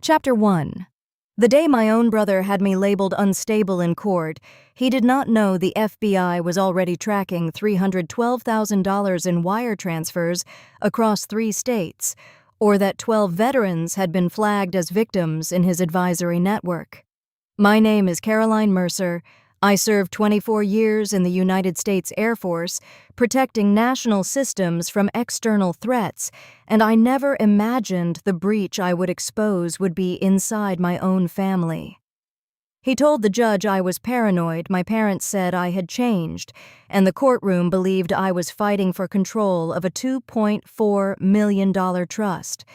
Chapter 1. The day my own brother had me labeled unstable in court, he did not know the FBI was already tracking $312,000 in wire transfers across 3 states, or that 12 veterans had been flagged as victims in his advisory network. My name is Caroline Mercer. I served 24 years in the United States Air Force, protecting national systems from external threats, and I never imagined the breach I would expose would be inside my own family. He told the judge I was paranoid. My parents said I had changed, and the courtroom believed I was fighting for control of a $2.4 million trust.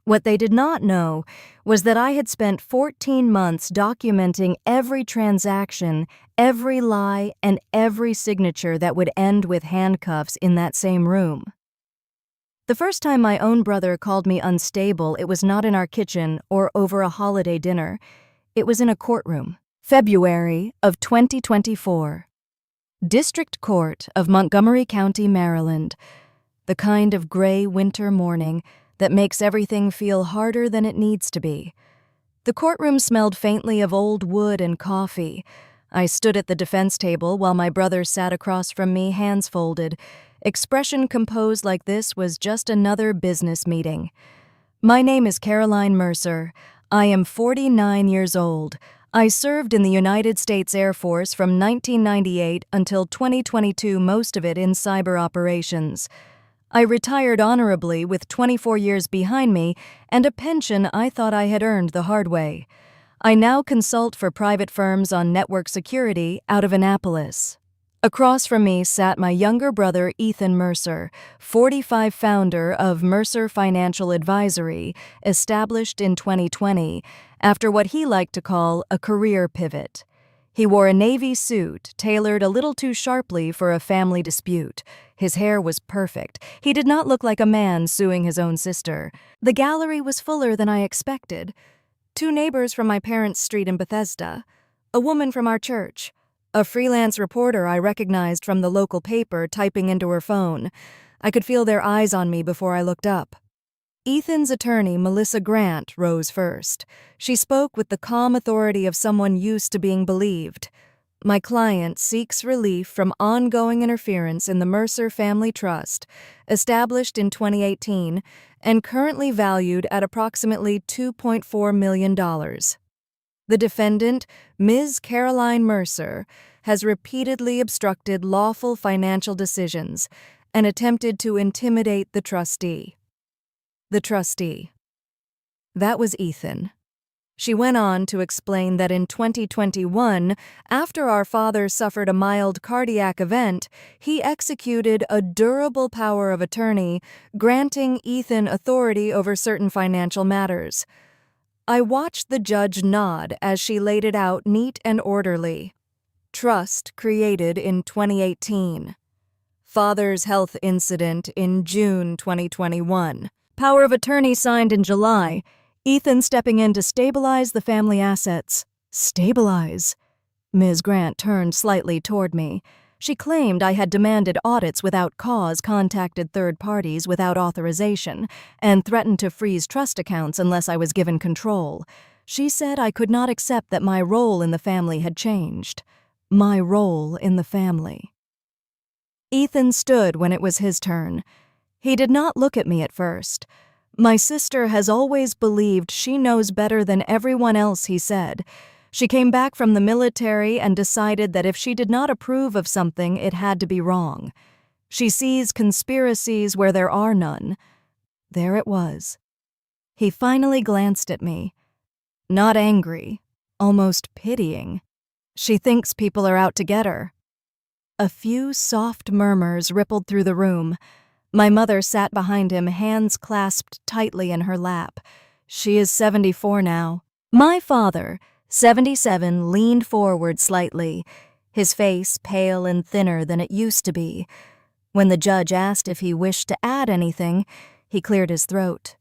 What they did not know was that I had spent 14 months documenting every transaction, every lie, and every signature that would end with handcuffs in that same room. The first time my own brother called me unstable, it was not in our kitchen or over a holiday dinner. It was in a courtroom. February of 2024. District Court of Montgomery County, Maryland. The kind of gray winter morning that makes everything feel harder than it needs to be. The courtroom smelled faintly of old wood and coffee. I stood at the defense table while my brother sat across from me, hands folded. Expression composed like this was just another business meeting. My name is Caroline Mercer. I am 49 years old. I served in the United States Air Force from 1998 until 2022, most of it in cyber operations. I retired honorably with 24 years behind me and a pension I thought I had earned the hard way. I now consult for private firms on network security out of Annapolis. Across from me sat my younger brother, Ethan Mercer, 45, founder of Mercer Financial Advisory, established in 2020 after what he liked to call a career pivot. He wore a navy suit, tailored a little too sharply for a family dispute. His hair was perfect. He did not look like a man suing his own sister. The gallery was fuller than I expected. 2 neighbors from my parents' street in Bethesda, a woman from our church, a freelance reporter I recognized from the local paper typing into her phone. I could feel their eyes on me before I looked up. Ethan's attorney, Melissa Grant, rose first. She spoke with the calm authority of someone used to being believed. My client seeks relief from ongoing interference in the Mercer Family Trust, established in 2018 and currently valued at approximately $2.4 million. The defendant, Ms. Caroline Mercer, has repeatedly obstructed lawful financial decisions and attempted to intimidate the trustee. The trustee. That was Ethan. She went on to explain that in 2021, after our father suffered a mild cardiac event, he executed a durable power of attorney, granting Ethan authority over certain financial matters. I watched the judge nod as she laid it out neat and orderly. Trust created in 2018. Father's health incident in June 2021. Power of attorney signed in July. Ethan stepping in to stabilize the family assets. Stabilize? Ms. Grant turned slightly toward me. She claimed I had demanded audits without cause, contacted third parties without authorization, and threatened to freeze trust accounts unless I was given control. She said I could not accept that my role in the family had changed. My role in the family. Ethan stood when it was his turn. He did not look at me at first. My sister has always believed she knows better than everyone else, he said. She came back from the military and decided that if she did not approve of something, it had to be wrong. She sees conspiracies where there are none. There it was. He finally glanced at me. Not angry, almost pitying. She thinks people are out to get her. A few soft murmurs rippled through the room. My mother sat behind him, hands clasped tightly in her lap. She is 74 now. My father, 77, leaned forward slightly, his face pale and thinner than it used to be. When the judge asked if he wished to add anything, he cleared his throat.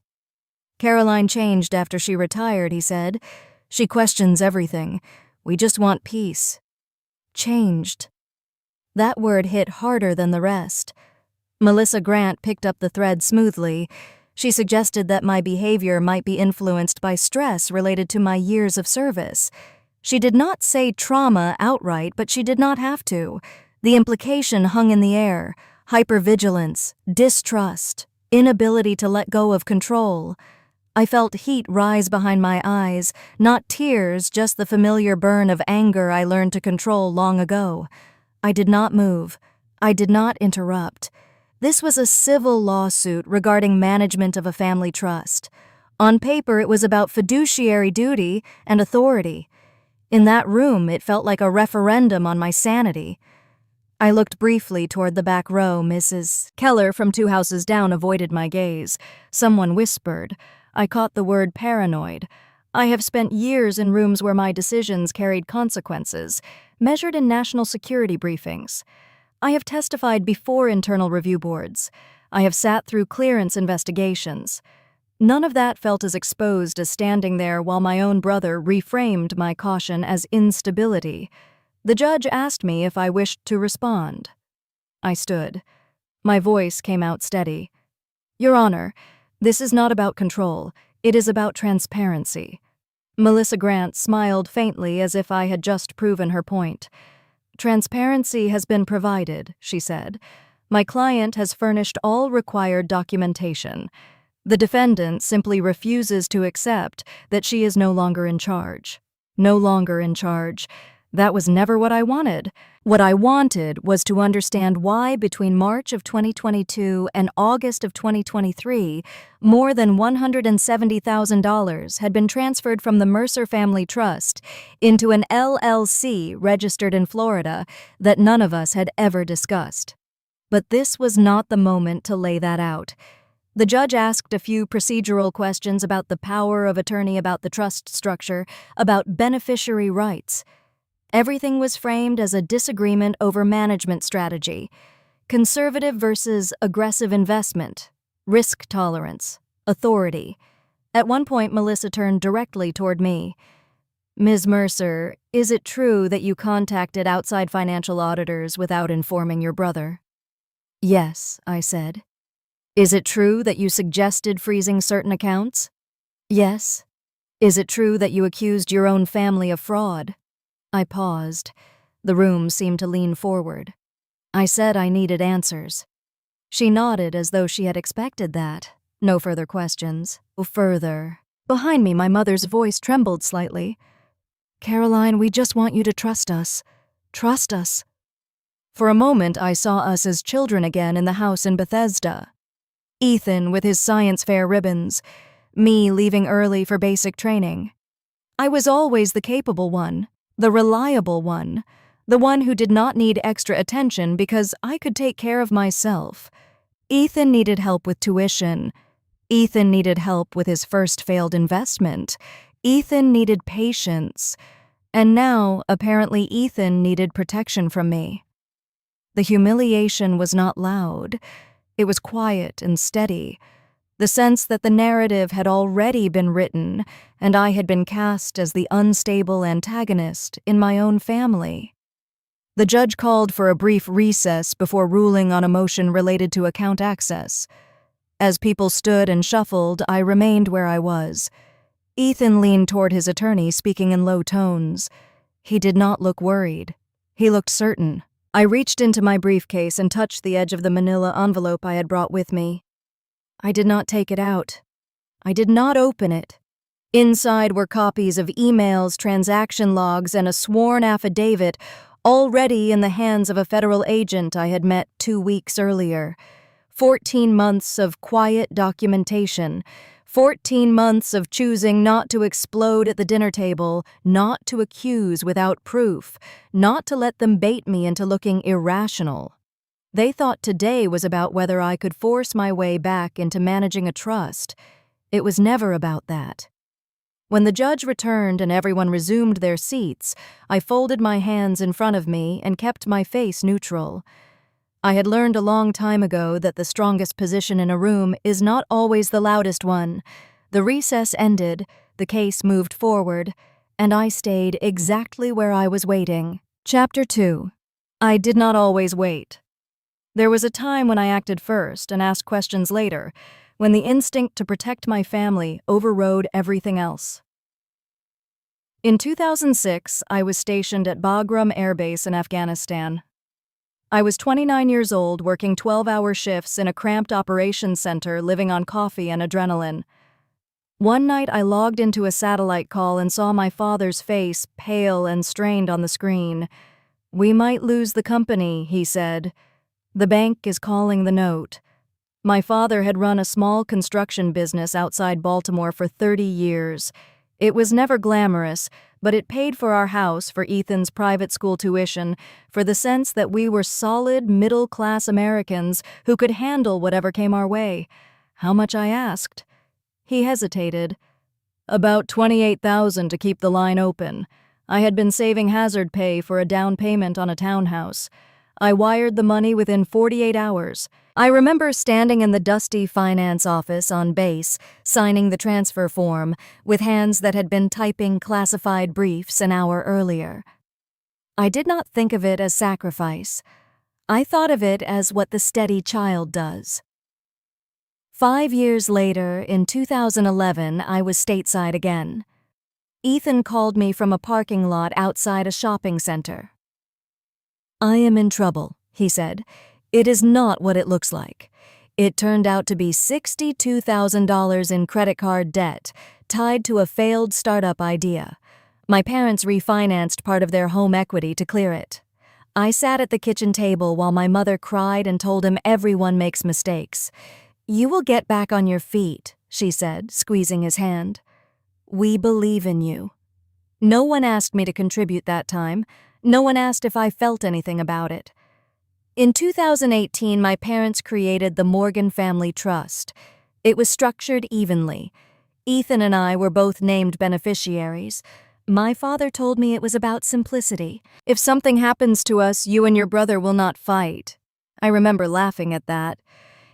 Caroline changed after she retired, he said. She questions everything. We just want peace. Changed. That word hit harder than the rest. Melissa Grant picked up the thread smoothly. She suggested that my behavior might be influenced by stress related to my years of service. She did not say trauma outright, but she did not have to. The implication hung in the air: hypervigilance, distrust, inability to let go of control. I felt heat rise behind my eyes, not tears, just the familiar burn of anger I learned to control long ago. I did not move. I did not interrupt. This was a civil lawsuit regarding management of a family trust. On paper, it was about fiduciary duty and authority. In that room, it felt like a referendum on my sanity. I looked briefly toward the back row. Mrs. Keller from 2 houses down avoided my gaze. Someone whispered. I caught the word paranoid. I have spent years in rooms where my decisions carried consequences, measured in national security briefings. I have testified before internal review boards. I have sat through clearance investigations. None of that felt as exposed as standing there while my own brother reframed my caution as instability. The judge asked me if I wished to respond. I stood. My voice came out steady. Your Honor, this is not about control. It is about transparency. Melissa Grant smiled faintly as if I had just proven her point. Transparency has been provided, she said. My client has furnished all required documentation. The defendant simply refuses to accept that she is no longer in charge. No longer in charge. That was never what I wanted. What I wanted was to understand why between March of 2022 and August of 2023, more than $170,000 had been transferred from the Mercer Family Trust into an LLC registered in Florida that none of us had ever discussed. But this was not the moment to lay that out. The judge asked a few procedural questions about the power of attorney, about the trust structure, about beneficiary rights. Everything was framed as a disagreement over management strategy, conservative versus aggressive investment, risk tolerance, authority. At one point, Melissa turned directly toward me. Ms. Mercer, is it true that you contacted outside financial auditors without informing your brother? Yes, I said. Is it true that you suggested freezing certain accounts? Yes. Is it true that you accused your own family of fraud? I paused. The room seemed to lean forward. I said I needed answers. She nodded as though she had expected that. No further questions. Further. Behind me, my mother's voice trembled slightly. Caroline, we just want you to trust us. Trust us. For a moment, I saw us as children again in the house in Bethesda. Ethan with his science fair ribbons. Me leaving early for basic training. I was always the capable one. The reliable one, the one who did not need extra attention because I could take care of myself. Ethan needed help with tuition. Ethan needed help with his first failed investment. Ethan needed patience. And now, apparently, Ethan needed protection from me. The humiliation was not loud. It was quiet and steady. The sense that the narrative had already been written, and I had been cast as the unstable antagonist in my own family. The judge called for a brief recess before ruling on a motion related to account access. As people stood and shuffled, I remained where I was. Ethan leaned toward his attorney, speaking in low tones. He did not look worried. He looked certain. I reached into my briefcase and touched the edge of the manila envelope I had brought with me. I did not take it out. I did not open it. Inside were copies of emails, transaction logs, and a sworn affidavit, already in the hands of a federal agent I had met 2 weeks earlier. 14 months of quiet documentation. 14 months of choosing not to explode at the dinner table, not to accuse without proof, not to let them bait me into looking irrational. They thought today was about whether I could force my way back into managing a trust. It was never about that. When the judge returned and everyone resumed their seats, I folded my hands in front of me and kept my face neutral. I had learned a long time ago that the strongest position in a room is not always the loudest one. The recess ended, the case moved forward, and I stayed exactly where I was waiting. Chapter 2. I did not always wait. There was a time when I acted first and asked questions later, when the instinct to protect my family overrode everything else. In 2006, I was stationed at Bagram Air Base in Afghanistan. I was 29 years old, working 12-hour shifts in a cramped operations center, living on coffee and adrenaline. One night I logged into a satellite call and saw my father's face, pale and strained, on the screen. "We might lose the company," he said. "The bank is calling the note." My father had run a small construction business outside Baltimore for 30 years. It was never glamorous, but it paid for our house, for Ethan's private school tuition, for the sense that we were solid, middle-class Americans who could handle whatever came our way. How much, I asked. He hesitated. "About $28,000 to keep the line open. I had been saving hazard pay for a down payment on a townhouse. I wired the money within 48 hours. I remember standing in the dusty finance office on base, signing the transfer form, with hands that had been typing classified briefs an hour earlier. I did not think of it as sacrifice. I thought of it as what the steady child does. 5 years later, in 2011, I was stateside again. Ethan called me from a parking lot outside a shopping center. "I am in trouble," he said. "It is not what it looks like." It turned out to be $62,000 in credit card debt, tied to a failed startup idea. My parents refinanced part of their home equity to clear it. I sat at the kitchen table while my mother cried and told him everyone makes mistakes. "You will get back on your feet," she said, squeezing his hand. "We believe in you." No one asked me to contribute that time. No one asked if I felt anything about it. In 2018, my parents created the Morgan Family Trust. It was structured evenly. Ethan and I were both named beneficiaries. My father told me it was about simplicity. "If something happens to us, you and your brother will not fight." I remember laughing at that.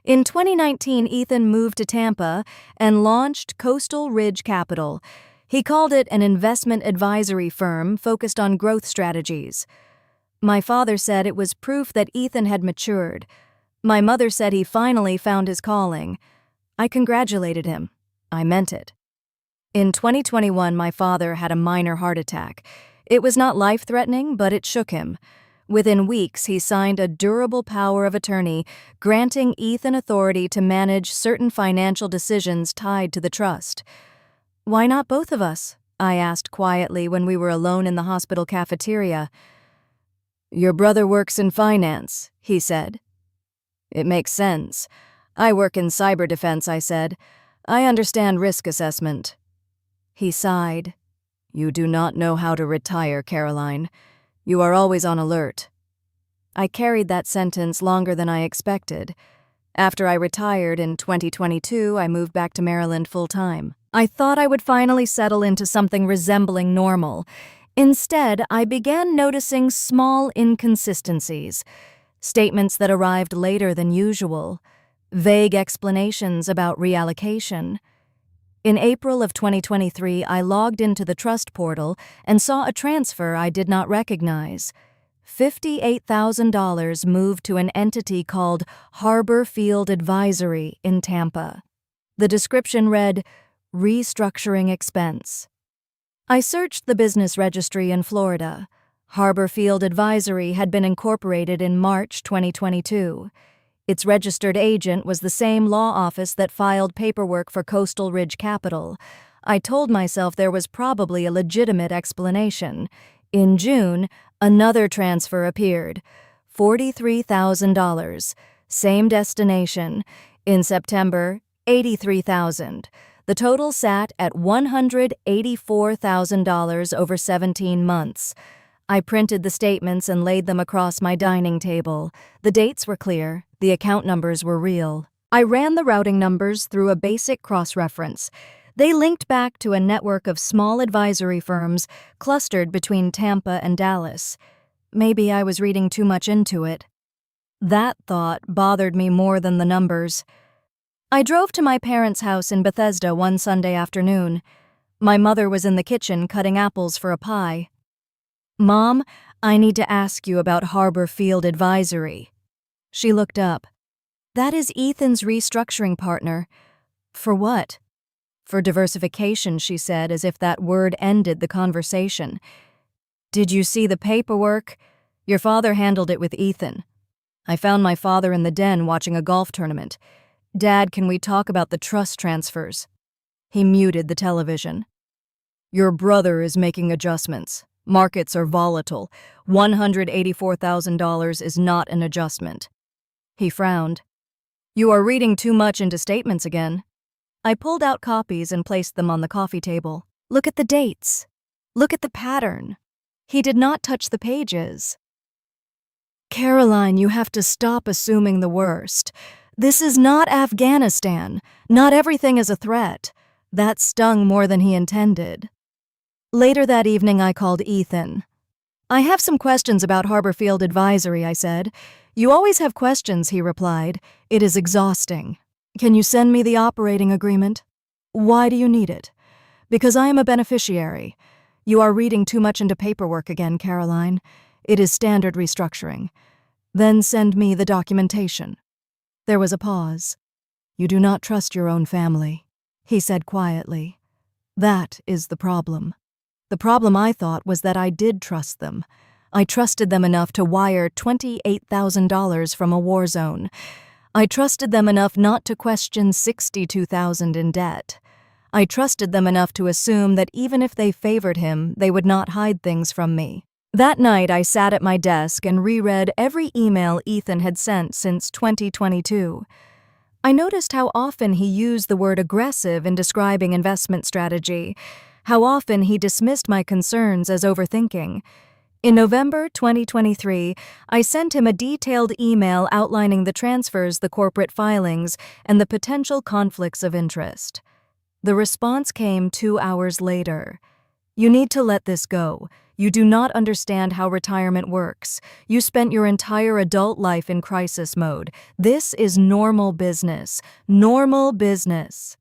In 2019, Ethan moved to Tampa and launched Coastal Ridge Capital. He called it an investment advisory firm focused on growth strategies. My father said it was proof that Ethan had matured. My mother said he finally found his calling. I congratulated him. I meant it. In 2021, my father had a minor heart attack. It was not life-threatening, but it shook him. Within weeks, he signed a durable power of attorney, granting Ethan authority to manage certain financial decisions tied to the trust. "Why not both of us?" I asked quietly when we were alone in the hospital cafeteria. "Your brother works in finance," he said. "It makes sense. I work in cyber defense," I said. "I understand risk assessment." He sighed. "You do not know how to retire, Caroline. You are always on alert." I carried that sentence longer than I expected. After I retired in 2022, I moved back to Maryland full-time. I thought I would finally settle into something resembling normal. Instead, I began noticing small inconsistencies, statements that arrived later than usual, vague explanations about reallocation. In April of 2023, I logged into the trust portal and saw a transfer I did not recognize. $58,000 moved to an entity called Harbor Field Advisory in Tampa. The description read, "Restructuring expense." I searched the business registry in Florida. Harbor Field Advisory had been incorporated in March 2022. Its registered agent was the same law office that filed paperwork for Coastal Ridge Capital. I told myself there was probably a legitimate explanation. In June, another transfer appeared, $43,000, same destination. In September, $83,000. The total sat at $184,000 over 17 months. I printed the statements and laid them across my dining table. The dates were clear. The account numbers were real. I ran the routing numbers through a basic cross-reference. They linked back to a network of small advisory firms clustered between Tampa and Dallas. Maybe I was reading too much into it. That thought bothered me more than the numbers. I drove to my parents' house in Bethesda one Sunday afternoon. My mother was in the kitchen cutting apples for a pie. "Mom, I need to ask you about Harbor Field Advisory." She looked up. "That is Ethan's restructuring partner. For what? For diversification, she said, as if that word ended the conversation. Did you see the paperwork? Your father handled it with Ethan. I found my father in the den watching a golf tournament. Dad, can we talk about the trust transfers? He muted the television. Your brother is making adjustments. Markets are volatile. $184,000 is not an adjustment. He frowned. You are reading too much into statements again. I pulled out copies and placed them on the coffee table. Look at the dates. Look at the pattern. He did not touch the pages. Caroline, you have to stop assuming the worst. This is not Afghanistan. Not everything is a threat. That stung more than he intended. Later that evening, I called Ethan. I have some questions about Harborfield Advisory, I said. You always have questions, he replied. It is exhausting. Can you send me the operating agreement? Why do you need it? Because I am a beneficiary. You are reading too much into paperwork again, Caroline. It is standard restructuring. Then send me the documentation. There was a pause. You do not trust your own family, he said quietly. That is the problem. The problem, I thought, was that I did trust them. I trusted them enough to wire $28,000 from a war zone. I trusted them enough not to question $62,000 in debt. I trusted them enough to assume that even if they favored him, they would not hide things from me. That night, I sat at my desk and reread every email Ethan had sent since 2022. I noticed how often he used the word aggressive in describing investment strategy, how often he dismissed my concerns as overthinking. In November 2023, I sent him a detailed email outlining the transfers, the corporate filings, and the potential conflicts of interest. The response came 2 hours later. You need to let this go. You do not understand how retirement works. You spent your entire adult life in crisis mode. This is normal business. Normal business.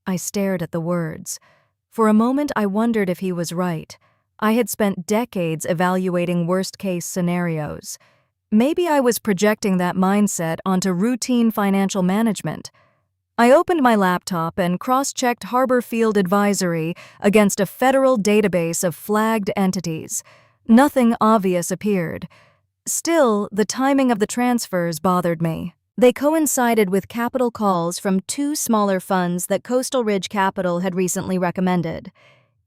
I stared at the words. For a moment, I wondered if he was right. I had spent decades evaluating worst-case scenarios. Maybe I was projecting that mindset onto routine financial management. I opened my laptop and cross-checked Harborfield Advisory against a federal database of flagged entities. Nothing obvious appeared. Still, the timing of the transfers bothered me. They coincided with capital calls from 2 smaller funds that Coastal Ridge Capital had recently recommended.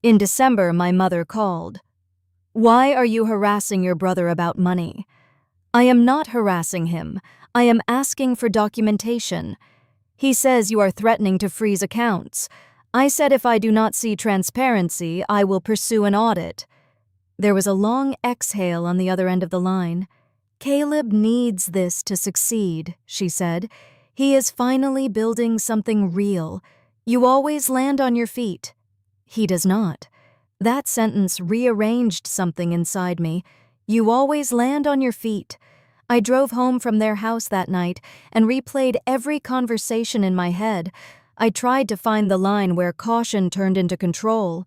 In December, my mother called. Why are you harassing your brother about money? I am not harassing him. I am asking for documentation. He says you are threatening to freeze accounts. I said if I do not see transparency, I will pursue an audit. There was a long exhale on the other end of the line. Caleb needs this to succeed, she said. He is finally building something real. You always land on your feet. He does not. That sentence rearranged something inside me. You always land on your feet. I drove home from their house that night and replayed every conversation in my head. I tried to find the line where caution turned into control.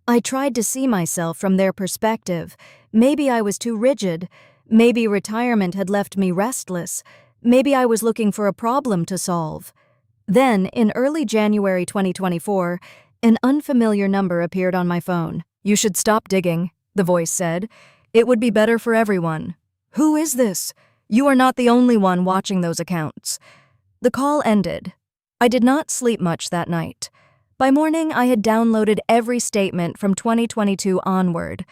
I tried to see myself from their perspective. Maybe I was too rigid. Maybe retirement had left me restless. Maybe I was looking for a problem to solve. Then, in early January 2024, an unfamiliar number appeared on my phone. You should stop digging, the voice said. It would be better for everyone. Who is this? You are not the only one watching those accounts. The call ended. I did not sleep much that night. By morning, I had downloaded every statement from 2022 onward.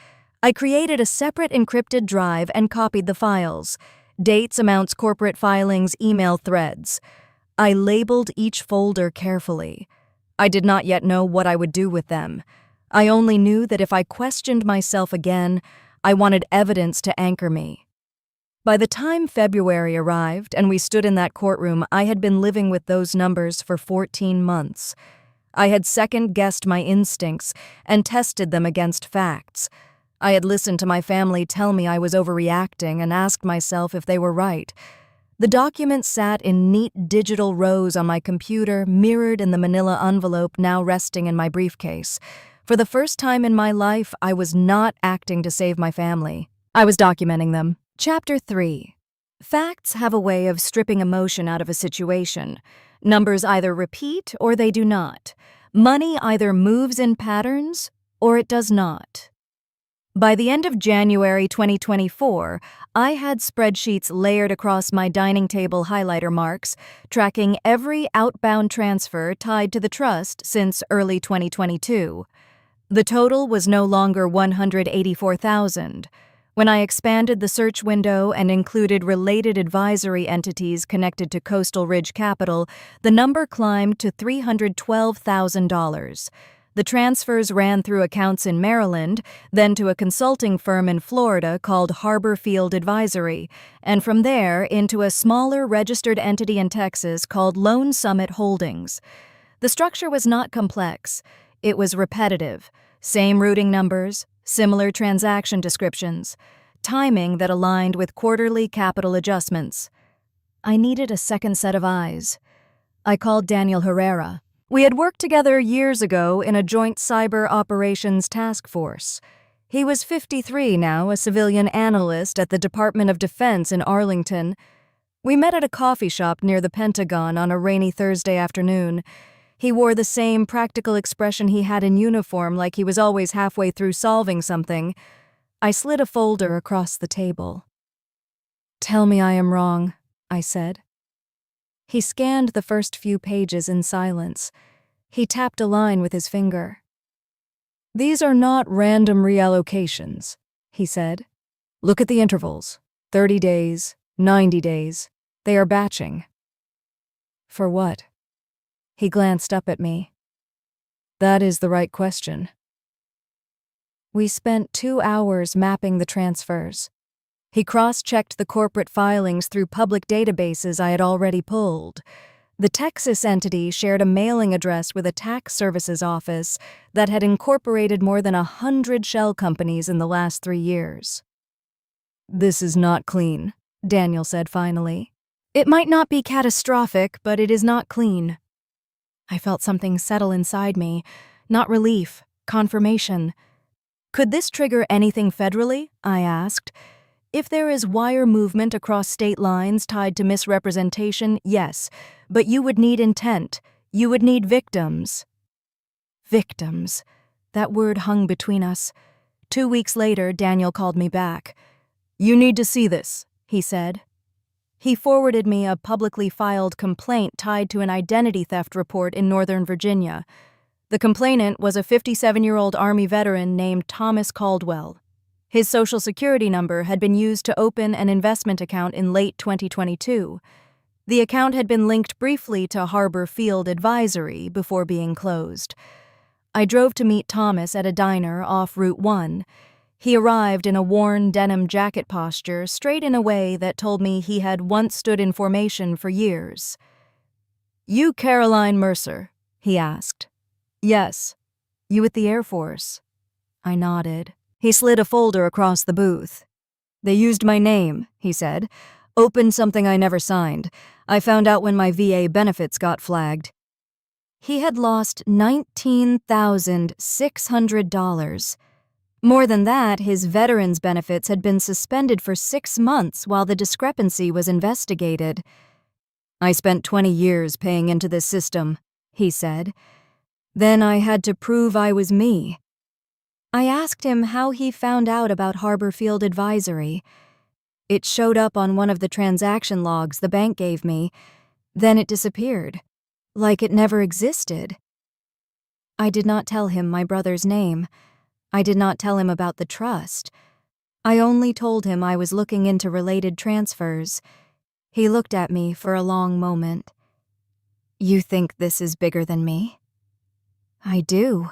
I created a separate encrypted drive and copied the files. Dates, amounts, corporate filings, email threads. I labeled each folder carefully. I did not yet know what I would do with them. I only knew that if I questioned myself again, I wanted evidence to anchor me. By the time February arrived and we stood in that courtroom, I had been living with those numbers for 14 months. I had second-guessed my instincts and tested them against facts. I had listened to my family tell me I was overreacting and asked myself if they were right. The documents sat in neat digital rows on my computer, mirrored in the manila envelope now resting in my briefcase. For the first time in my life, I was not acting to save my family. I was documenting them. Chapter 3. Facts have a way of stripping emotion out of a situation. Numbers either repeat or they do not. Money either moves in patterns or it does not. By the end of January 2024, I had spreadsheets layered across my dining table highlighter marks, tracking every outbound transfer tied to the trust since early 2022. The total was no longer $184,000. When I expanded the search window and included related advisory entities connected to Coastal Ridge Capital, the number climbed to $312,000. The transfers ran through accounts in Maryland, then to a consulting firm in Florida called Harbor Field Advisory, and from there into a smaller registered entity in Texas called Lone Summit Holdings. The structure was not complex. It was repetitive. Same routing numbers, similar transaction descriptions, timing that aligned with quarterly capital adjustments. I needed a second set of eyes. I called Daniel Herrera. We had worked together years ago in a joint cyber operations task force. He was 53 now, a civilian analyst at the Department of Defense in Arlington. We met at a coffee shop near the Pentagon on a rainy Thursday afternoon. He wore the same practical expression he had in uniform, like he was always halfway through solving something. I slid a folder across the table. "Tell me I am wrong," I said. He scanned the first few pages in silence. He tapped a line with his finger. "These are not random reallocations," he said. "Look at the intervals. 30 days, 90 days. They are batching." "For what?" He glanced up at me. "That is the right question." We spent 2 hours mapping the transfers. He cross-checked the corporate filings through public databases I had already pulled. The Texas entity shared a mailing address with a tax services office that had incorporated more than 100 shell companies in the last 3 years. "This is not clean," Daniel said finally. "It might not be catastrophic, but it is not clean." I felt something settle inside me, not relief, confirmation. "Could this trigger anything federally?" I asked. "If there is wire movement across state lines tied to misrepresentation, yes, but you would need intent. You would need victims." Victims. That word hung between us. 2 weeks later, Daniel called me back. "You need to see this," he said. He forwarded me a publicly filed complaint tied to an identity theft report in Northern Virginia. The complainant was a 57-year-old Army veteran named Thomas Caldwell. His Social Security number had been used to open an investment account in late 2022. The account had been linked briefly to Harbor Field Advisory before being closed. I drove to meet Thomas at a diner off Route 1. He arrived in a worn denim jacket posture, straight in a way that told me he had once stood in formation for years. "You Caroline Mercer?" he asked. "Yes." "You with the Air Force?" I nodded. He slid a folder across the booth. "They used my name," he said. "Opened something I never signed. I found out when my VA benefits got flagged." He had lost $19,600. More than that, his veterans' benefits had been suspended for 6 months while the discrepancy was investigated. "I spent 20 years paying into this system," he said. "Then I had to prove I was me." I asked him how he found out about Harbor Field Advisory. "It showed up on one of the transaction logs the bank gave me. Then it disappeared, like it never existed." I did not tell him my brother's name. I did not tell him about the trust. I only told him I was looking into related transfers. He looked at me for a long moment. "You think this is bigger than me?" "I do."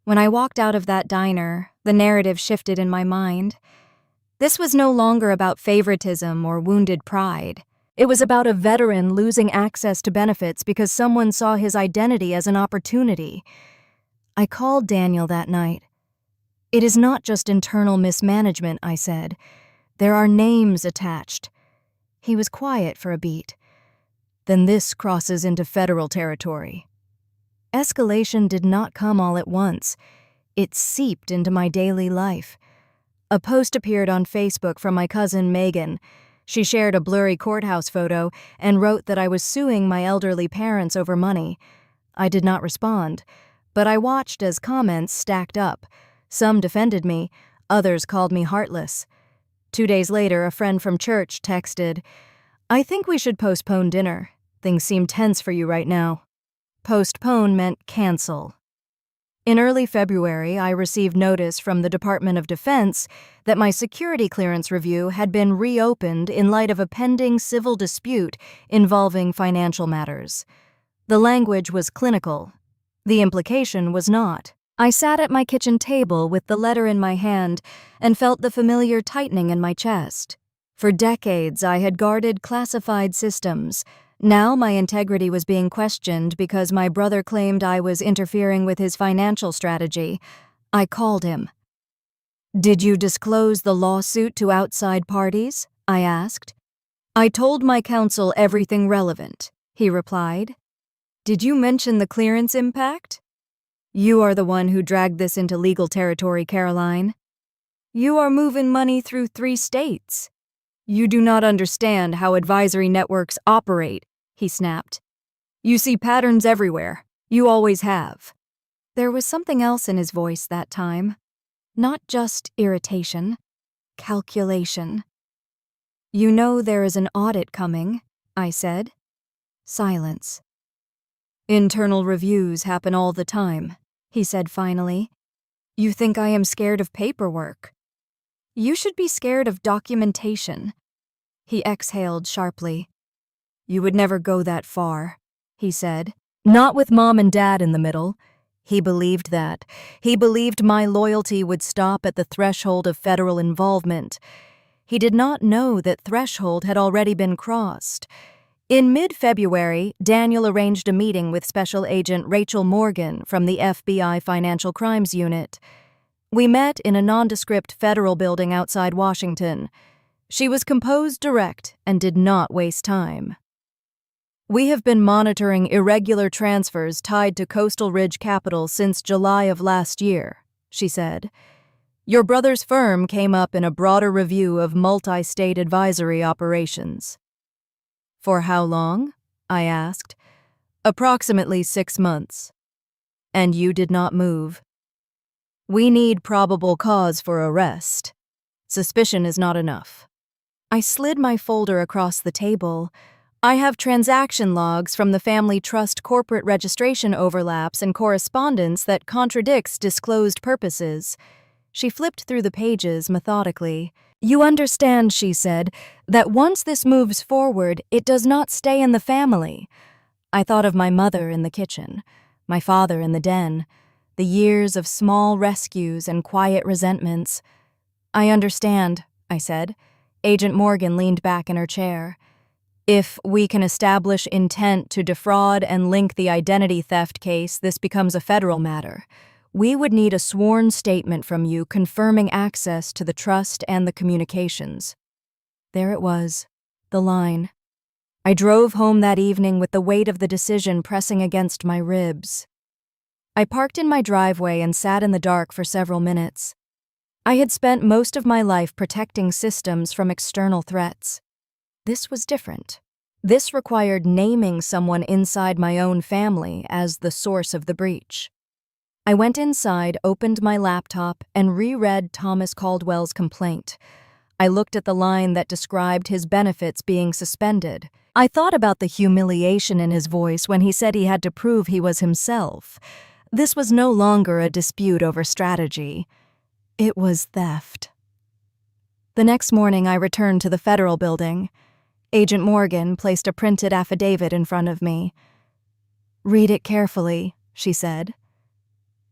When I walked out of that diner, the narrative shifted in my mind. This was no longer about favoritism or wounded pride. It was about a veteran losing access to benefits because someone saw his identity as an opportunity. I called Daniel that night. "It is not just internal mismanagement," I said. "There are names attached." He was quiet for a beat. "Then this crosses into federal territory." Escalation did not come all at once. It seeped into my daily life. A post appeared on Facebook from my cousin Megan. She shared a blurry courthouse photo and wrote that I was suing my elderly parents over money. I did not respond, but I watched as comments stacked up. Some defended me, others called me heartless. 2 days later, a friend from church texted, "I think we should postpone dinner. Things seem tense for you right now." Postpone meant cancel. In early February, I received notice from the Department of Defense that my security clearance review had been reopened in light of a pending civil dispute involving financial matters. The language was clinical. The implication was not. I sat at my kitchen table with the letter in my hand and felt the familiar tightening in my chest. For decades, I had guarded classified systems. Now my integrity was being questioned because my brother claimed I was interfering with his financial strategy. I called him. "Did you disclose the lawsuit to outside parties?" I asked. "I told my counsel everything relevant," he replied. "Did you mention the clearance impact?" "You are the one who dragged this into legal territory, Caroline. You are moving money through 3 states. You do not understand how advisory networks operate," he snapped. "You see patterns everywhere. You always have." There was something else in his voice that time. Not just irritation, calculation. "You know there is an audit coming," I said. Silence. "Internal reviews happen all the time," he said finally. "You think I am scared of paperwork? You should be scared of documentation." He exhaled sharply. "You would never go that far," he said. "Not with Mom and Dad in the middle." He believed that. He believed my loyalty would stop at the threshold of federal involvement. He did not know that threshold had already been crossed. In mid-February, Daniel arranged a meeting with Special Agent Rachel Morgan from the FBI Financial Crimes Unit. We met in a nondescript federal building outside Washington. She was composed, direct, and did not waste time. "We have been monitoring irregular transfers tied to Coastal Ridge Capital since July of last year," she said. "Your brother's firm came up in a broader review of multi-state advisory operations." "For how long?" I asked. "Approximately 6 months." "And you did not move?" "We need probable cause for arrest. Suspicion is not enough." I slid my folder across the table. "I have transaction logs from the family trust corporate registration overlaps and correspondence that contradicts disclosed purposes." She flipped through the pages methodically. "You understand," she said, "that once this moves forward, it does not stay in the family." I thought of my mother in the kitchen, my father in the den, the years of small rescues and quiet resentments. "I understand," I said. Agent Morgan leaned back in her chair. "If we can establish intent to defraud and link the identity theft case, this becomes a federal matter. We would need a sworn statement from you confirming access to the trust and the communications." There it was, the line. I drove home that evening with the weight of the decision pressing against my ribs. I parked in my driveway and sat in the dark for several minutes. I had spent most of my life protecting systems from external threats. This was different. This required naming someone inside my own family as the source of the breach. I went inside, opened my laptop, and reread Thomas Caldwell's complaint. I looked at the line that described his benefits being suspended. I thought about the humiliation in his voice when he said he had to prove he was himself. This was no longer a dispute over strategy. It was theft. The next morning, I returned to the federal building. Agent Morgan placed a printed affidavit in front of me. "Read it carefully," she said.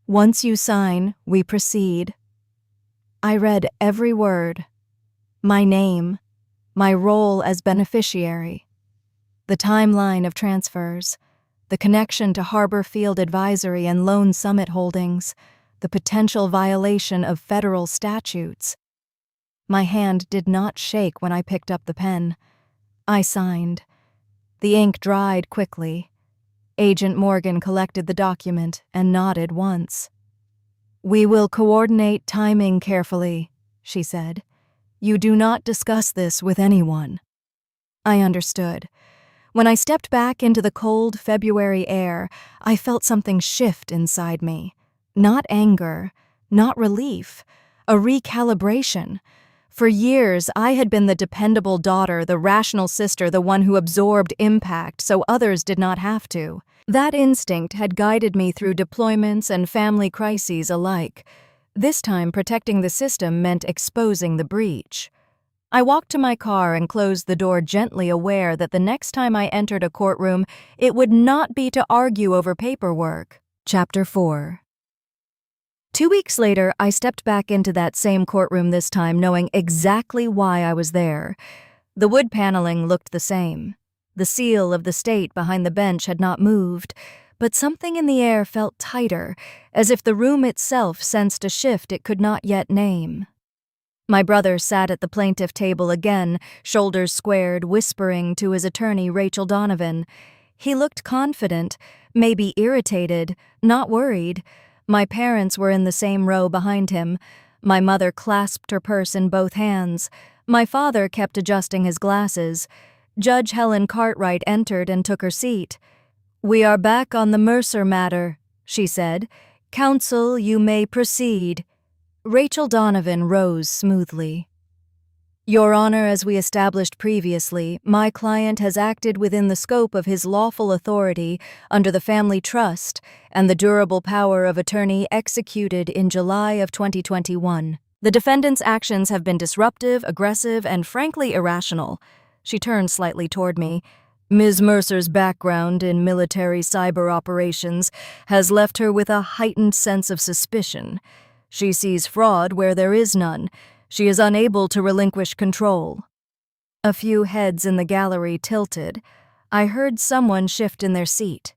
"Once you sign, we proceed." I read every word. My name, my role as beneficiary, the timeline of transfers, the connection to Harbor Field Advisory and Lone Summit Holdings, the potential violation of federal statutes. My hand did not shake when I picked up the pen. I signed. The ink dried quickly. Agent Morgan collected the document and nodded once. "We will coordinate timing carefully," she said. "You do not discuss this with anyone." I understood. When I stepped back into the cold February air, I felt something shift inside me. Not anger, not relief, a recalibration. For years, I had been the dependable daughter, the rational sister, the one who absorbed impact so others did not have to. That instinct had guided me through deployments and family crises alike. This time, protecting the system meant exposing the breach. I walked to my car and closed the door gently, aware that the next time I entered a courtroom, it would not be to argue over paperwork. Chapter 4. 2 weeks later, I stepped back into that same courtroom, this time knowing exactly why I was there. The wood paneling looked the same. The seal of the state behind the bench had not moved, but something in the air felt tighter, as if the room itself sensed a shift it could not yet name. My brother sat at the plaintiff table again, shoulders squared, whispering to his attorney, Rachel Donovan. He looked confident, maybe irritated, not worried. My parents were in the same row behind him. My mother clasped her purse in both hands. My father kept adjusting his glasses. Judge Helen Cartwright entered and took her seat. "We are back on the Mercer matter," she said. "Counsel, you may proceed." Rachel Donovan rose smoothly. "Your Honor, as we established previously, my client has acted within the scope of his lawful authority under the family trust and the durable power of attorney executed in July of 2021. The defendant's actions have been disruptive, aggressive, and frankly irrational." She turned slightly toward me. "Ms. Mercer's background in military cyber operations has left her with a heightened sense of suspicion. She sees fraud where there is none. She is unable to relinquish control." A few heads in the gallery tilted. I heard someone shift in their seat.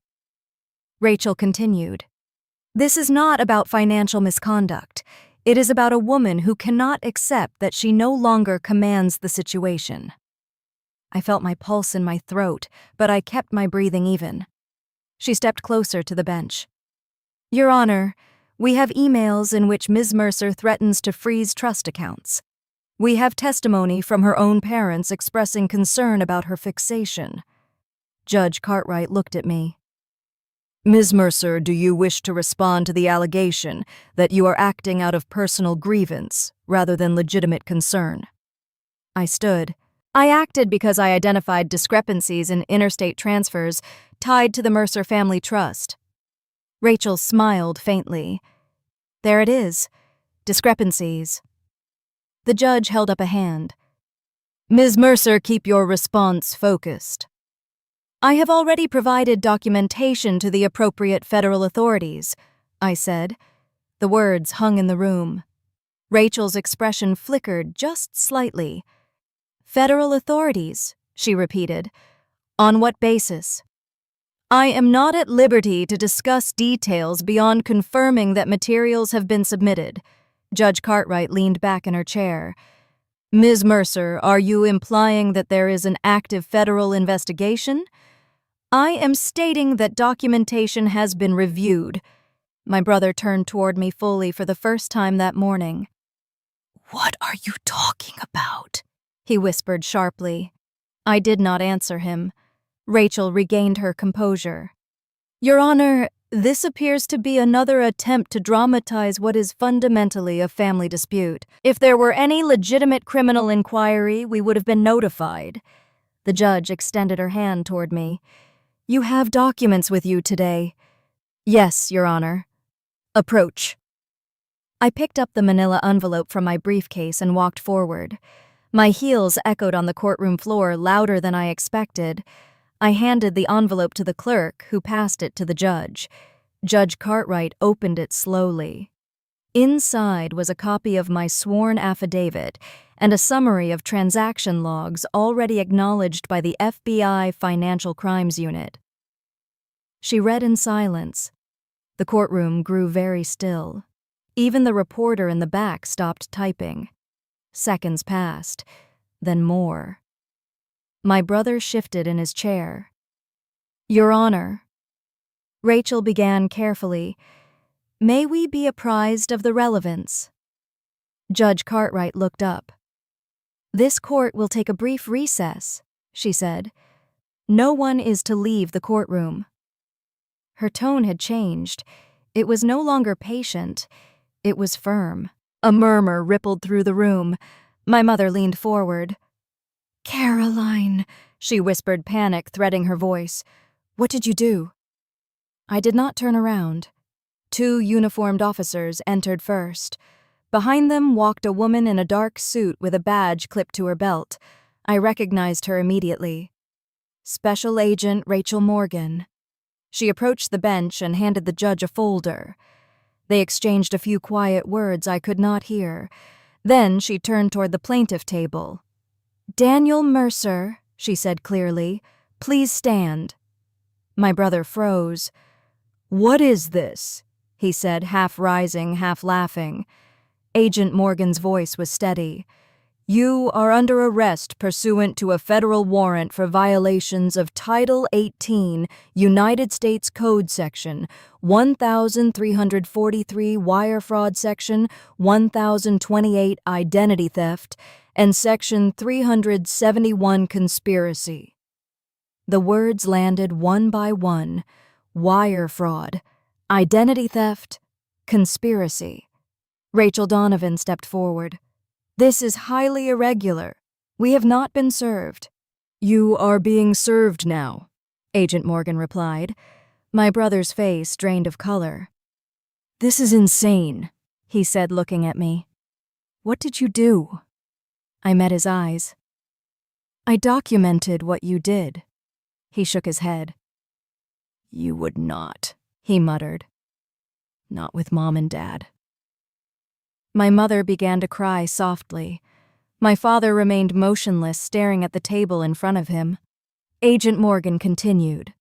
Rachel continued, "This is not about financial misconduct. It is about a woman who cannot accept that she no longer commands the situation." I felt my pulse in my throat, but I kept my breathing even. She stepped closer to the bench. "Your Honor, we have emails in which Ms. Mercer threatens to freeze trust accounts. We have testimony from her own parents expressing concern about her fixation." Judge Cartwright looked at me. "Ms. Mercer, do you wish to respond to the allegation that you are acting out of personal grievance rather than legitimate concern?" I stood. "I acted because I identified discrepancies in interstate transfers tied to the Mercer family trust." Rachel smiled faintly. "There it is. Discrepancies." The judge held up a hand. "Ms. Mercer, keep your response focused." "I have already provided documentation to the appropriate federal authorities," I said. The words hung in the room. Rachel's expression flickered just slightly. "Federal authorities," she repeated. "On what basis?" "I am not at liberty to discuss details beyond confirming that materials have been submitted." Judge Cartwright leaned back in her chair. "Ms. Mercer, are you implying that there is an active federal investigation?" "I am stating that documentation has been reviewed." My brother turned toward me fully for the first time that morning. "What are you talking about?" he whispered sharply. I did not answer him. Rachel regained her composure. "Your Honor, this appears to be another attempt to dramatize what is fundamentally a family dispute. If there were any legitimate criminal inquiry, we would have been notified." The judge extended her hand toward me. "You have documents with you today." "Yes, Your Honor." "Approach." I picked up the manila envelope from my briefcase and walked forward. My heels echoed on the courtroom floor louder than I expected. I handed the envelope to the clerk, who passed it to the judge. Judge Cartwright opened it slowly. Inside was a copy of my sworn affidavit and a summary of transaction logs already acknowledged by the FBI Financial Crimes Unit. She read in silence. The courtroom grew very still. Even the reporter in the back stopped typing. Seconds passed, then more. My brother shifted in his chair. "Your Honor." Rachel began carefully. "May we be apprised of the relevance?" Judge Cartwright looked up. "This court will take a brief recess," she said. "No one is to leave the courtroom." Her tone had changed. It was no longer patient. It was firm. A murmur rippled through the room. My mother leaned forward. "Caroline," she whispered, panic threading her voice. "What did you do?" I did not turn around. 2 uniformed officers entered first. Behind them walked a woman in a dark suit with a badge clipped to her belt. I recognized her immediately. Special Agent Rachel Morgan. She approached the bench and handed the judge a folder. They exchanged a few quiet words I could not hear. Then she turned toward the plaintiff table. "Daniel Mercer," she said clearly, "please stand." My brother froze. "What is this?" he said, half rising, half laughing. Agent Morgan's voice was steady. "You are under arrest pursuant to a federal warrant for violations of Title 18, United States Code Section 1343 Wire Fraud Section 1028 Identity Theft, and Section 371 Conspiracy." The words landed one by one. Wire fraud, identity theft, conspiracy. Rachel Donovan stepped forward. "This is highly irregular. We have not been served." "You are being served now," Agent Morgan replied. My brother's face drained of color. "This is insane," he said, looking at me. "What did you do?" I met his eyes. "I documented what you did." He shook his head. "You would not," he muttered. "Not with Mom and Dad." My mother began to cry softly. My father remained motionless, staring at the table in front of him. Agent Morgan continued.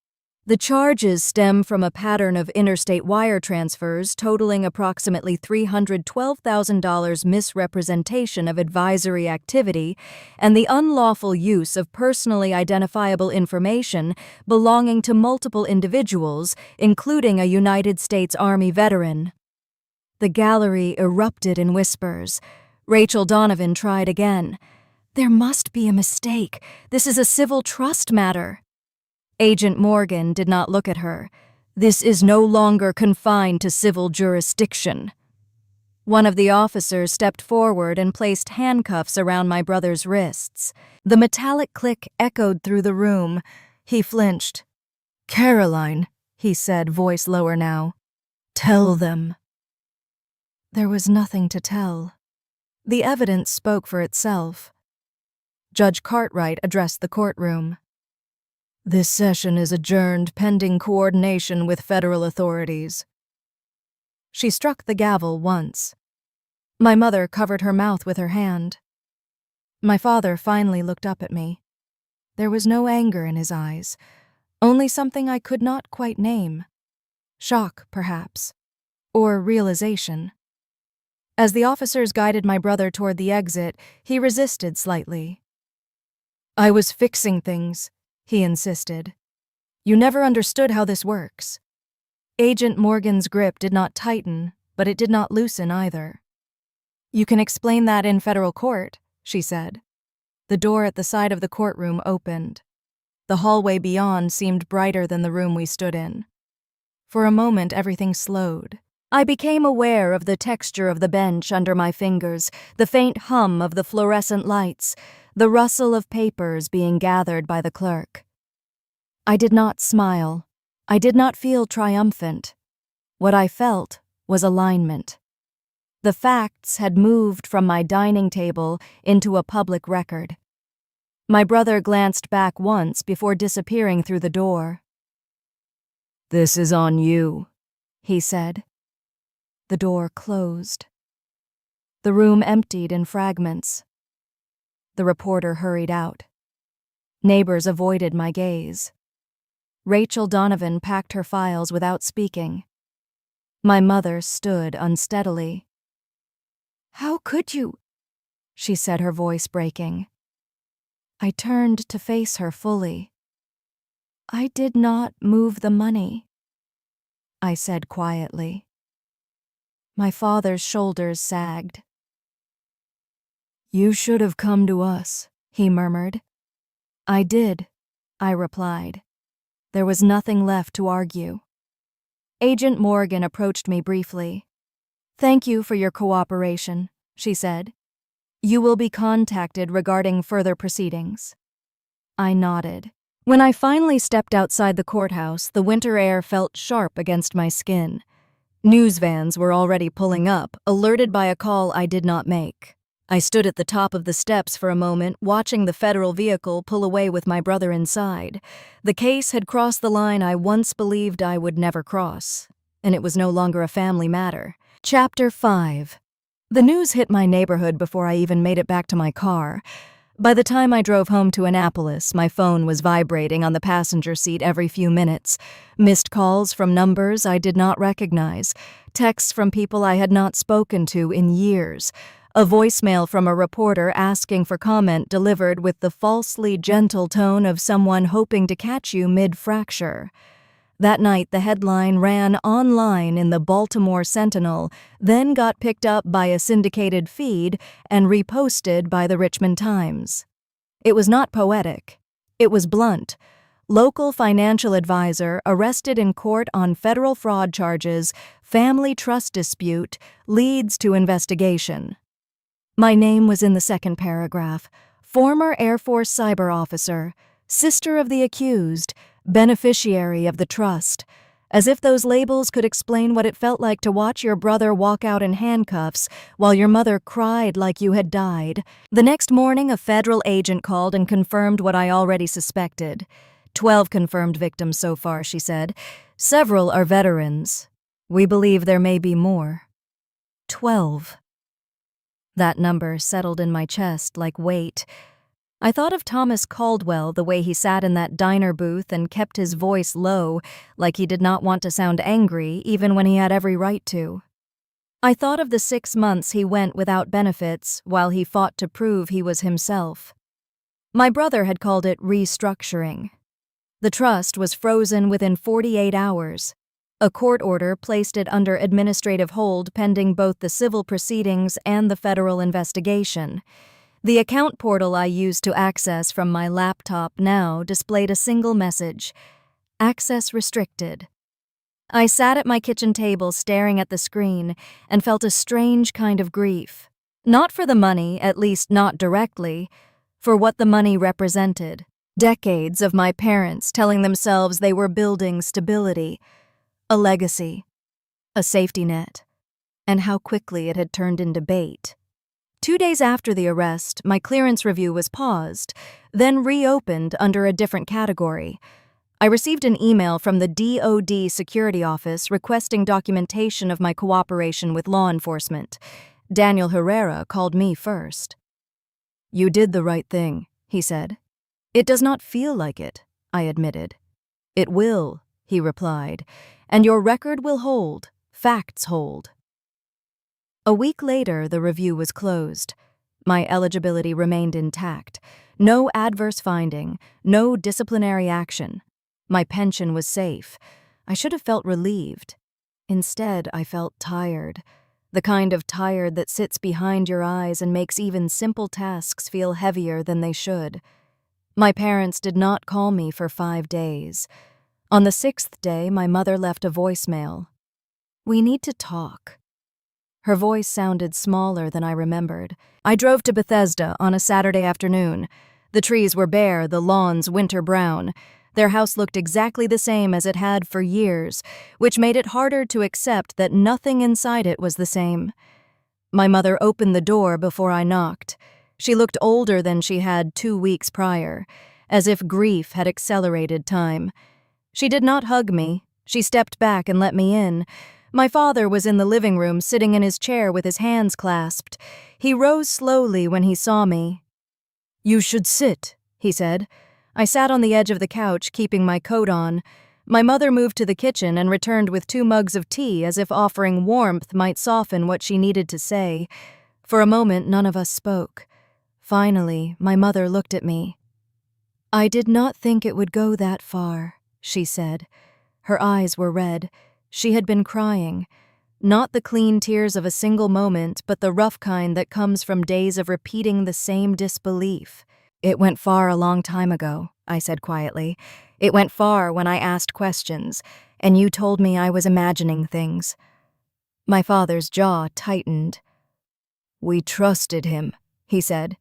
"The charges stem from a pattern of interstate wire transfers totaling approximately $312,000 misrepresentation of advisory activity and the unlawful use of personally identifiable information belonging to multiple individuals, including a United States Army veteran." The gallery erupted in whispers. Rachel Donovan tried again. "There must be a mistake. This is a civil trust matter." Agent Morgan did not look at her. "This is no longer confined to civil jurisdiction." One of the officers stepped forward and placed handcuffs around my brother's wrists. The metallic click echoed through the room. He flinched. "Caroline," he said, voice lower now. "Tell them." There was nothing to tell. The evidence spoke for itself. Judge Cartwright addressed the courtroom. "This session is adjourned pending coordination with federal authorities." She struck the gavel once. My mother covered her mouth with her hand. My father finally looked up at me. There was no anger in his eyes, only something I could not quite name. Shock, perhaps, or realization. As the officers guided my brother toward the exit, he resisted slightly. "I was fixing things," he insisted. "You never understood how this works." Agent Morgan's grip did not tighten, but it did not loosen either. "You can explain that in federal court," she said. The door at the side of the courtroom opened. The hallway beyond seemed brighter than the room we stood in. For a moment, everything slowed. I became aware of the texture of the bench under my fingers, the faint hum of the fluorescent lights, the rustle of papers being gathered by the clerk. I did not smile. I did not feel triumphant. What I felt was alignment. The facts had moved from my dining table into a public record. My brother glanced back once before disappearing through the door. "This is on you," he said. The door closed. The room emptied in fragments. The reporter hurried out. Neighbors avoided my gaze. Rachel Donovan packed her files without speaking. My mother stood unsteadily. "How could you?" she said, her voice breaking. I turned to face her fully. "I did not move the money," I said quietly. My father's shoulders sagged. "You should have come to us," he murmured. I did, I replied. There was nothing left to argue. Agent Morgan approached me briefly. Thank you for your cooperation, she said. You will be contacted regarding further proceedings. I nodded. When I finally stepped outside the courthouse, the winter air felt sharp against my skin. News vans were already pulling up, alerted by a call I did not make. I stood at the top of the steps for a moment, watching the federal vehicle pull away with my brother inside. The case had crossed the line I once believed I would never cross, and it was no longer a family matter. Chapter 5. The news hit my neighborhood before I even made it back to my car. By the time I drove home to Annapolis, my phone was vibrating on the passenger seat every few minutes. Missed calls from numbers I did not recognize, texts from people I had not spoken to in years, a voicemail from a reporter asking for comment delivered with the falsely gentle tone of someone hoping to catch you mid-fracture. That night, the headline ran online in the Baltimore Sentinel, then got picked up by a syndicated feed and reposted by the Richmond Times. It was not poetic. It was blunt. Local financial advisor arrested in court on federal fraud charges, family trust dispute, leads to investigation. My name was in the second paragraph. Former Air Force cyber officer, sister of the accused, beneficiary of the trust, as if those labels could explain what it felt like to watch your brother walk out in handcuffs while your mother cried like you had died. The next morning, a federal agent called and confirmed what I already suspected. 12 confirmed victims so far, she said. Several are veterans. We believe there may be more. 12. That number settled in my chest like weight. I thought of Thomas Caldwell, the way he sat in that diner booth and kept his voice low, like he did not want to sound angry, even when he had every right to. I thought of the 6 months he went without benefits while he fought to prove he was himself. My brother had called it restructuring. The trust was frozen within 48 hours. A court order placed it under administrative hold pending both the civil proceedings and the federal investigation. The account portal I used to access from my laptop now displayed a single message: access restricted. I sat at my kitchen table staring at the screen and felt a strange kind of grief. Not for the money, at least not directly, for what the money represented. Decades of my parents telling themselves they were building stability, a legacy, a safety net, and how quickly it had turned into bait. 2 days after the arrest, my clearance review was paused, then reopened under a different category. I received an email from the DoD Security Office requesting documentation of my cooperation with law enforcement. Daniel Herrera called me first. "You did the right thing," he said. "It does not feel like it," I admitted. "It will," he replied, "and your record will hold. Facts hold." A week later, the review was closed. My eligibility remained intact. No adverse finding, no disciplinary action. My pension was safe. I should have felt relieved. Instead, I felt tired. The kind of tired that sits behind your eyes and makes even simple tasks feel heavier than they should. My parents did not call me for 5 days. On the 6th day, my mother left a voicemail. "We need to talk." Her voice sounded smaller than I remembered. I drove to Bethesda on a Saturday afternoon. The trees were bare, the lawns winter brown. Their house looked exactly the same as it had for years, which made it harder to accept that nothing inside it was the same. My mother opened the door before I knocked. She looked older than she had 2 weeks prior, as if grief had accelerated time. She did not hug me. She stepped back and let me in. My father was in the living room, sitting in his chair with his hands clasped. He rose slowly when he saw me. "You should sit," he said. I sat on the edge of the couch, keeping my coat on. My mother moved to the kitchen and returned with 2 mugs of tea, as if offering warmth might soften what she needed to say. For a moment, none of us spoke. Finally, my mother looked at me. "I did not think it would go that far," she said. Her eyes were red. She had been crying. Not the clean tears of a single moment, but the rough kind that comes from days of repeating the same disbelief. "It went far a long time ago," I said quietly. "It went far when I asked questions, and you told me I was imagining things." My father's jaw tightened. "We trusted him," he said.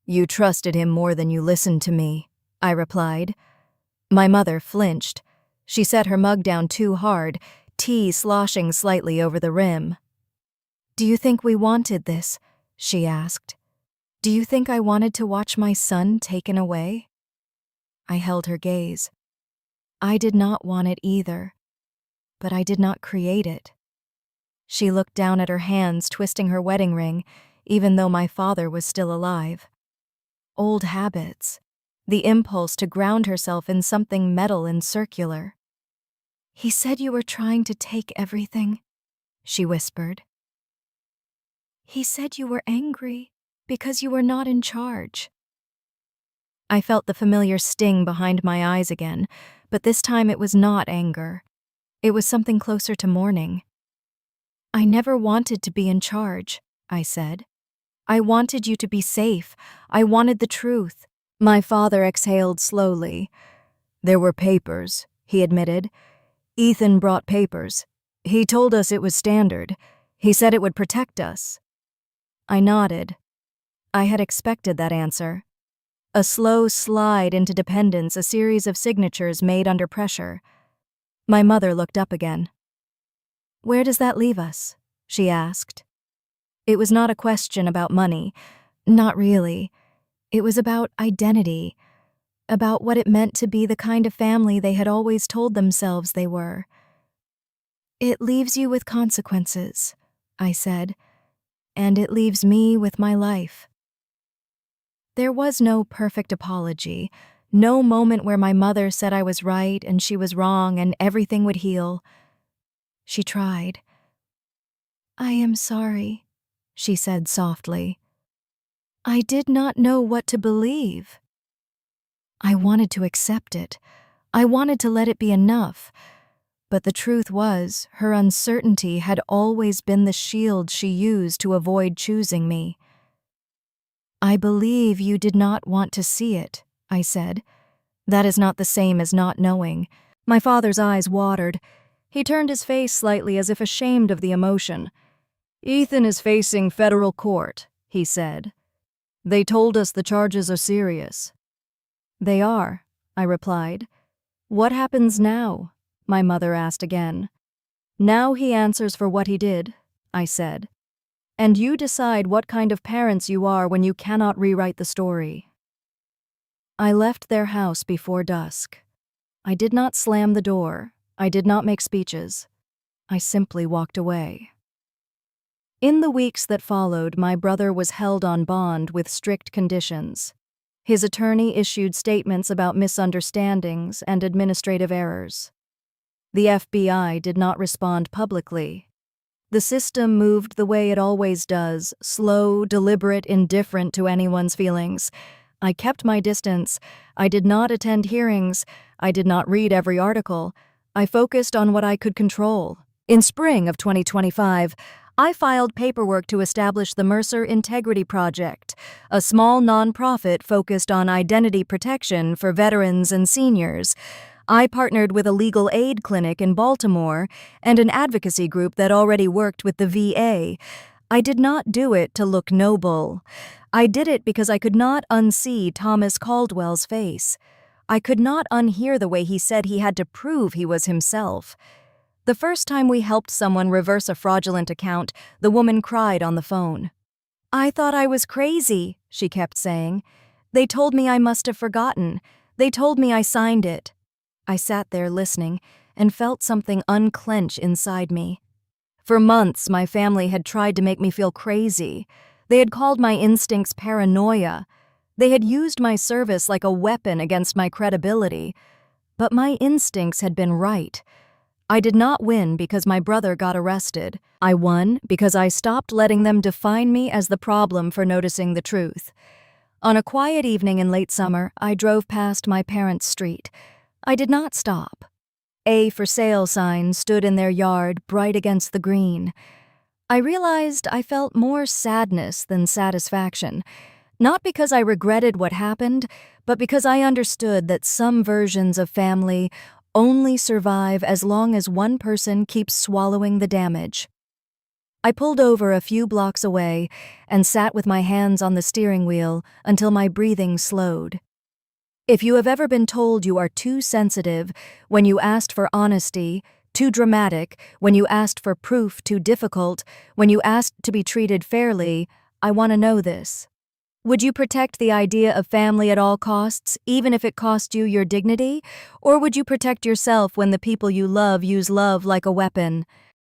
"You trusted him more than you listened to me," I replied. My mother flinched. She set her mug down too hard, tea sloshing slightly over the rim. "Do you think we wanted this?" she asked. "Do you think I wanted to watch my son taken away?" I held her gaze. I did not want it either, but I did not create it. She looked down at her hands, twisting her wedding ring, even though my father was still alive. Old habits, the impulse to ground herself in something metal and circular. "He said you were trying to take everything," she whispered. "He said you were angry because you were not in charge." I felt the familiar sting behind my eyes again, but this time it was not anger. It was something closer to mourning. "I never wanted to be in charge," I said. "I wanted you to be safe. I wanted the truth." My father exhaled slowly. "There were papers," he admitted. "Ethan brought papers. He told us it was standard. He said it would protect us." I nodded. I had expected that answer. A slow slide into dependence, a series of signatures made under pressure. My mother looked up again. "Where does that leave us?" she asked. It was not a question about money. Not really. It was about identity, about what it meant to be the kind of family they had always told themselves they were. "It leaves you with consequences," I said, "and it leaves me with my life." There was no perfect apology, no moment where my mother said I was right and she was wrong and everything would heal. She tried. "I am sorry," she said softly. I did not know what to believe. I wanted to accept it. I wanted to let it be enough. But the truth was, her uncertainty had always been the shield she used to avoid choosing me. "I believe you did not want to see it," I said. "That is not the same as not knowing." My father's eyes watered. He turned his face slightly as if ashamed of the emotion. "Ethan is facing federal court," he said. "They told us the charges are serious." "They are," I replied. "What happens now?" my mother asked again. "Now he answers for what he did," I said. "And you decide what kind of parents you are when you cannot rewrite the story." I left their house before dusk. I did not slam the door. I did not make speeches. I simply walked away. In the weeks that followed, my brother was held on bond with strict conditions. His attorney issued statements about misunderstandings and administrative errors. The FBI did not respond publicly. The system moved the way it always does, slow, deliberate, indifferent to anyone's feelings. I kept my distance. I did not attend hearings. I did not read every article. I focused on what I could control. In spring of 2025, I filed paperwork to establish the Mercer Integrity Project, a small nonprofit focused on identity protection for veterans and seniors. I partnered with a legal aid clinic in Baltimore and an advocacy group that already worked with the VA. I did not do it to look noble. I did it because I could not unsee Thomas Caldwell's face. I could not unhear the way he said he had to prove he was himself. The first time we helped someone reverse a fraudulent account, the woman cried on the phone. "I thought I was crazy," she kept saying. "They told me I must have forgotten. They told me I signed it." I sat there listening and felt something unclench inside me. For months, my family had tried to make me feel crazy. They had called my instincts paranoia. They had used my service like a weapon against my credibility. But my instincts had been right. I did not win because my brother got arrested. I won because I stopped letting them define me as the problem for noticing the truth. On a quiet evening in late summer, I drove past my parents' street. I did not stop. A for sale sign stood in their yard, bright against the green. I realized I felt more sadness than satisfaction. Not because I regretted what happened, but because I understood that some versions of family only survive as long as one person keeps swallowing the damage. I pulled over a few blocks away and sat with my hands on the steering wheel until my breathing slowed. If you have ever been told you are too sensitive when you asked for honesty, too dramatic when you asked for proof, too difficult when you asked to be treated fairly, I want to know this. Would you protect the idea of family at all costs, even if it cost you your dignity? Or would you protect yourself when the people you love use love like a weapon?